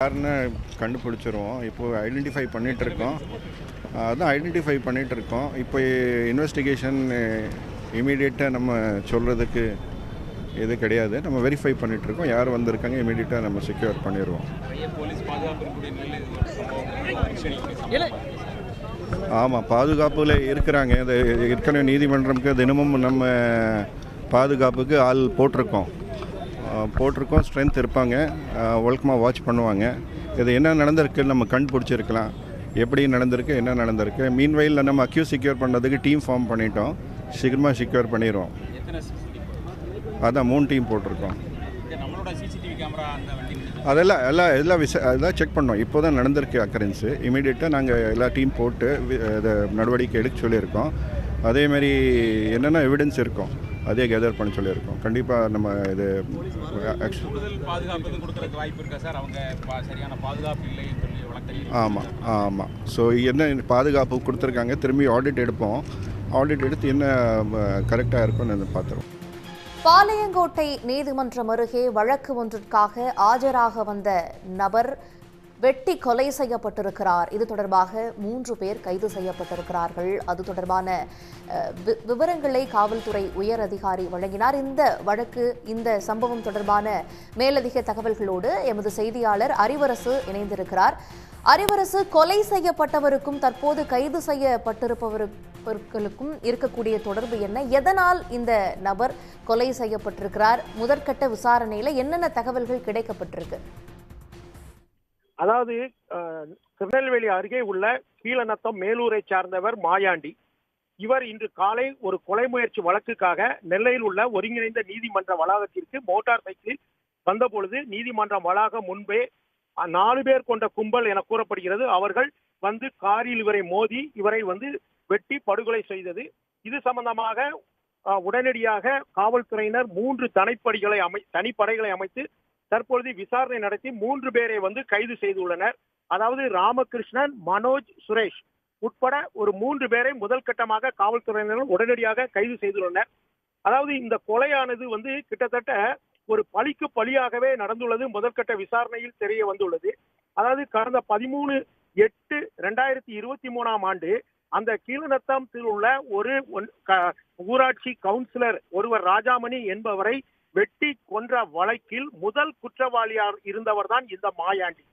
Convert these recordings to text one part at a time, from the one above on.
யாருன்னு கண்டுபிடிச்சிருவோம். இப்போது ஐடென்டிஃபை பண்ணிகிட்ருக்கோம். அதான் ஐடென்டிஃபை பண்ணிகிட்ருக்கோம். இப்போ இன்வெஸ்டிகேஷன் இமீடியட்டாக நம்ம சொல்கிறதுக்கு இது கிடையாது. நம்ம வெரிஃபை பண்ணிகிட்ருக்கோம். யார் வந்திருக்காங்க இமீடியட்டாக நம்ம செக்யூர் பண்ணிடுவோம். ஆமாம், பாதுகாப்பில் இருக்கிறாங்க. இது ஏற்கனவே நீதிமன்றம்க்கு தினமும் நம்ம பாதுகாப்புக்கு ஆள் போட்டிருக்கோம். ஸ்ட்ரென்த் இருப்பாங்க, ஒழுக்கமாக வாட்ச் பண்ணுவாங்க. இது என்ன நடந்திருக்கு நம்ம கண்டுபிடிச்சிருக்கலாம், எப்படி நடந்திருக்கு, என்ன நடந்திருக்கு. மீன்வெயிலில் நம்ம அக்யூஸ் செக்யூர் பண்ணுறதுக்கு டீம் ஃபார்ம் பண்ணிட்டோம். சீக்கிரமாக செக்யூர் பண்ணிடுவோம். அதான் 3 டீம் போட்டிருக்கோம். அதெல்லாம் செக் பண்ணோம். இப்போ தான் நடந்திருக்கு அக்கரன்ஸு. இமீடியட்டாக நாங்கள் எல்லா டீம் போட்டு இதை நடவடிக்கை எடுக்க சொல்லியிருக்கோம். அதேமாரி என்னென்ன எவிடன்ஸ் இருக்கும் அதே கேதர் பண்ண சொல்லியிருக்கோம். கண்டிப்பாக நம்ம இது ஆமாம். ஸோ என்ன பாதுகாப்பு கொடுத்துருக்காங்க, திரும்பி ஆடிட் எடுப்போம். ஆடிட் எடுத்து என்ன கரெக்டாக இருக்கும்னு பார்த்துருவோம். பாளையங்கோட்டை நீதிமன்றம் அருகே வழக்கு ஒன்றிற்காக ஆஜராக வந்த நபர் வெட்டி கொலை செய்யப்பட்டிருக்கிறார். இது தொடர்பாக 3 பேர் கைது செய்யப்பட்டிருக்கிறார்கள். அது தொடர்பான விவரங்களை காவல்துறை உயர் அதிகாரி வழங்கினார். இந்த சம்பவம் தொடர்பான மேலதிக தகவல்களோடு எமது செய்தியாளர் அறிவரசு இணைந்திருக்கிறார். அறிவரசு, கொலை செய்யப்பட்டவருக்கும் தற்போது கைது செய்யப்பட்டிருப்பவர்களுக்கும் இருக்கக்கூடிய தொடர்பு என்ன? எதனால் இந்த நபர் கொலை செய்யப்பட்டிருக்கிறார்? முதற்கட்ட விசாரணையில என்னென்ன தகவல்கள் கிடைக்கப்பட்டிருக்கு? அதாவது திருநெல்வேலி அருகே உள்ள கீழநத்தம் மேலூரை சார்ந்தவர் மாயாண்டி. இவர் இன்று காலை ஒரு கொலை முயற்சி வழக்குக்காக நெல்லையில் உள்ள ஒருங்கிணைந்த நீதிமன்ற வளாகத்திற்கு மோட்டார் சைக்கிளில் வந்தபொழுது நீதிமன்ற வளாகம் முன்பே 4 பேர் கொண்ட கும்பல் என கூறப்படுகிறது. அவர்கள் வந்து காரில் இவரை மோதி இவரை வெட்டி படுகொலை செய்தது. இது சம்பந்தமாக உடனடியாக காவல்துறையினர் 3 தனிப்படைகளை அமைத்து தற்பொழுது விசாரணை நடத்தி 3 பேரை கைது செய்துள்ளனர். அதாவது ராமகிருஷ்ணன், மனோஜ், சுரேஷ் உட்பட ஒரு 3 பேரை முதல் கட்டமாக காவல்துறையினர் உடனடியாக கைது செய்துள்ளனர். அதாவது இந்த கொலையானது கிட்டத்தட்ட ஒரு பழிக்கு பழியாகவே நடந்துள்ளது. முதற்கட்ட விசாரணையில் தெரிய வந்துள்ளது. அதாவது கடந்த 13/8/2023 அந்த கீழநத்தத்தில் உள்ள ஒரு ஊராட்சி கவுன்சிலர் ஒருவர் ராஜாமணி என்பவரை வெட்டி கொன்ற வழக்கில் முதல் குற்றவாளியாக இருந்தவர் தான் இந்த மாயாண்டி.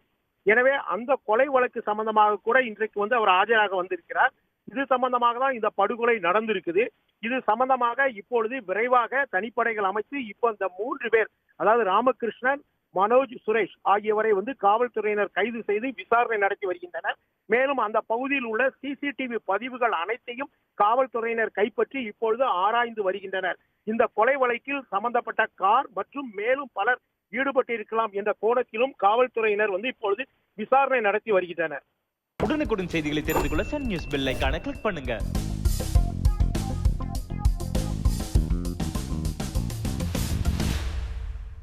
எனவே அந்த கொலை வழக்கு சம்பந்தமாக கூட இன்றைக்கு அவர் ஆஜராக வந்திருக்கிறார். இது சம்பந்தமாக தான் இந்த படுகொலை நடந்திருக்குது. இது சம்பந்தமாக இப்பொழுது விரைவாக தனிப்படைகள் அமைத்து இப்போ இந்த 3 பேர், அதாவது ராமகிருஷ்ணன், மனோஜ், சுரேஷ் ஆகியவரை காவல்துறையினர் கைது செய்து விசாரணை நடத்தி வருகின்றனர். மேலும் அந்த பகுதியில் உள்ள சிசிடிவி பதிவுகள் அனைத்தையும் காவல்துறையினர் கைப்பற்றி இப்பொழுது ஆராய்ந்து வருகின்றனர். இந்த கொலை வழக்கில் சம்பந்தப்பட்ட கார் மற்றும் மேலும் பலர் ஈடுபட்டிருக்கலாம் என்ற கோணத்திலும் காவல்துறையினர் இப்பொழுது விசாரணை நடத்தி வருகின்றனர். உடனுக்குடன் செய்திகளை தெரிந்து கொள்ள சன் நியூஸ் பெல் ஐகானை கிளிக் பண்ணுங்க.